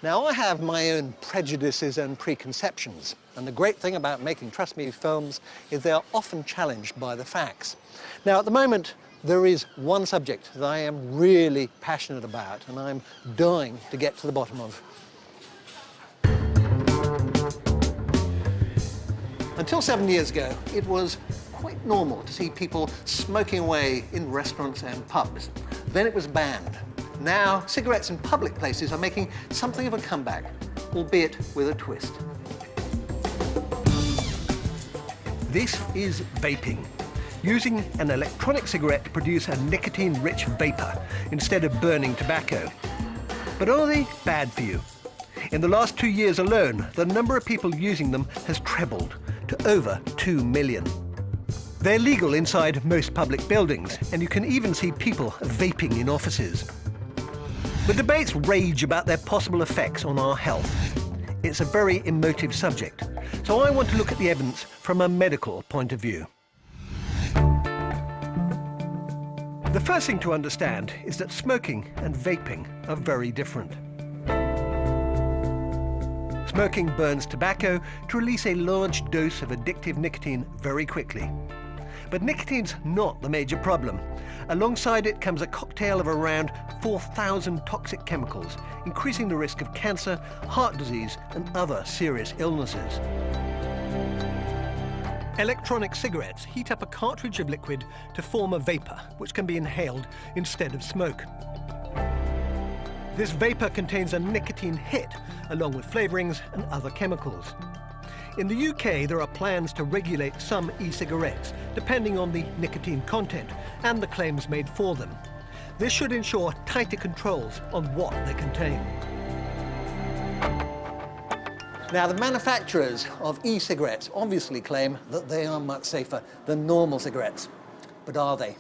Now, I have my own prejudices and preconceptions, and the great thing about making Trust Me films is they are often challenged by the facts. Now, at the moment, there is one subject that I am really passionate about, and I'm dying to get to the bottom of. Until 7 years ago, it was quite normal to see people smoking away in restaurants and pubs. Then it was banned. Now, cigarettes in public places are making something of a comeback, albeit with a twist. This is vaping, using an electronic cigarette to produce a nicotine-rich vapor instead of burning tobacco. But are they bad for you? In the last 2 years alone, the number of people using them has trebled to over 2 million. They're legal inside most public buildings, and you can even see people vaping in offices. The debates rage about their possible effects on our health. It's a very emotive subject, so I want to look at the evidence from a medical point of view. The first thing to understand is that smoking and vaping are very different. Smoking burns tobacco to release a large dose of addictive nicotine very quickly. But nicotine's not the major problem. Alongside it comes a cocktail of around 4,000 toxic chemicals, increasing the risk of cancer, heart disease, and other serious illnesses. Electronic cigarettes heat up a cartridge of liquid to form a vapor, which can be inhaled instead of smoke. This vapor contains a nicotine hit, along with flavorings and other chemicals. In the UK, there are plans to regulate some e-cigarettes, depending on the nicotine content and the claims made for them. This should ensure tighter controls on what they contain. Now, the manufacturers of e-cigarettes obviously claim that they are much safer than normal cigarettes. But are they?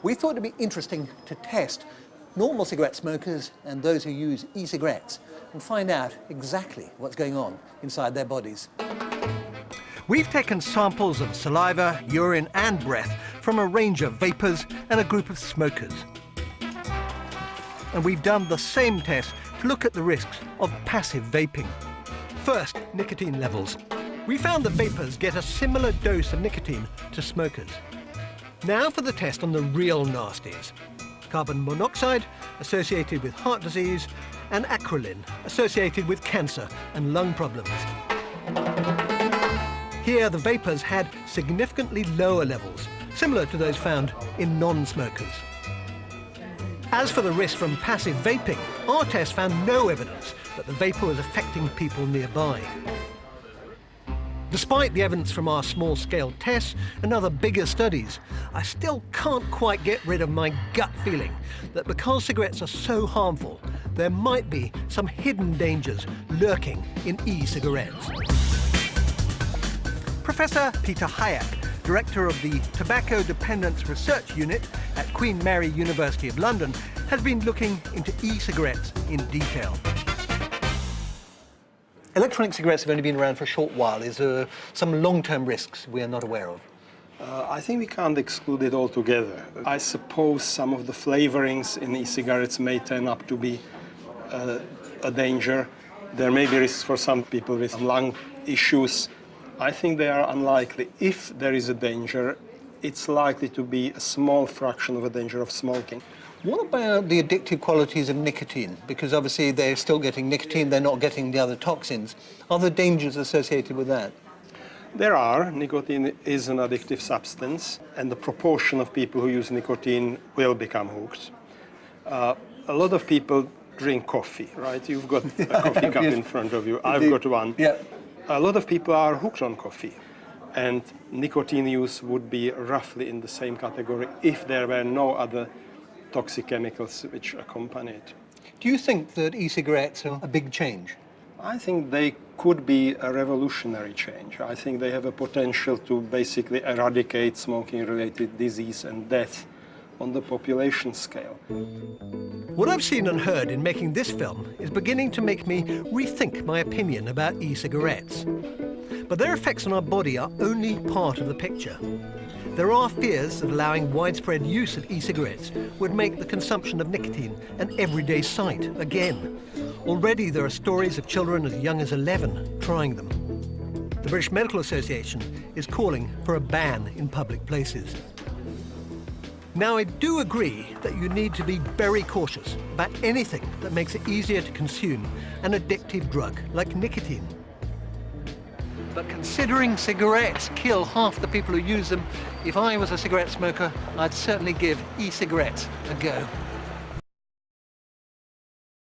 We thought it'd be interesting to test normal cigarette smokers and those who use e-cigarettes and find out exactly what's going on inside their bodies. We've taken samples of saliva, urine and breath from a range of vapors and a group of smokers. And we've done the same test to look at the risks of passive vaping. First, nicotine levels. We found that vapors get a similar dose of nicotine to smokers. Now for the test on the real nasties. Carbon monoxide, associated with heart disease, and acrolein, associated with cancer and lung problems. Here, the vapors had significantly lower levels, similar to those found in non-smokers. As for the risk from passive vaping, our test found no evidence that the vapor was affecting people nearby. Despite the evidence from our small-scale tests and other bigger studies, I still can't quite get rid of my gut feeling that because cigarettes are so harmful, there might be some hidden dangers lurking in e-cigarettes. Professor Peter Hayek, director of the Tobacco Dependence Research Unit at Queen Mary University of London, has been looking into e-cigarettes in detail. Electronic cigarettes have only been around for a short while. Is there some long-term risks we are not aware of? I think we can't exclude it altogether. I suppose some of the flavorings in e-cigarettes may turn up to be a danger. There may be risks for some people with lung issues. I think they are unlikely. If there is a danger, it's likely to be a small fraction of a danger of smoking. What about the addictive qualities of nicotine? Because obviously they're still getting nicotine, they're not getting the other toxins. Are there dangers associated with that? There are. Nicotine is an addictive substance, and the proportion of people who use nicotine will become hooked. A lot of people drink coffee, right? You've got a coffee cup in front of you. I've got one. Yeah. A lot of people are hooked on coffee, and nicotine use would be roughly in the same category if there were no other toxic chemicals which accompany it. Do you think that e-cigarettes are a big change? I think they could be a revolutionary change. I think they have a potential to basically eradicate smoking-related disease and death on the population scale. What I've seen and heard in making this film is beginning to make me rethink my opinion about e-cigarettes. But their effects on our body are only part of the picture. There are fears that allowing widespread use of e-cigarettes would make the consumption of nicotine an everyday sight again. Already there are stories of children as young as 11 trying them. The British Medical Association is calling for a ban in public places. Now, I do agree that you need to be very cautious about anything that makes it easier to consume an addictive drug like nicotine. But considering cigarettes kill half the people who use them, if I was a cigarette smoker, I'd certainly give e-cigarettes a go.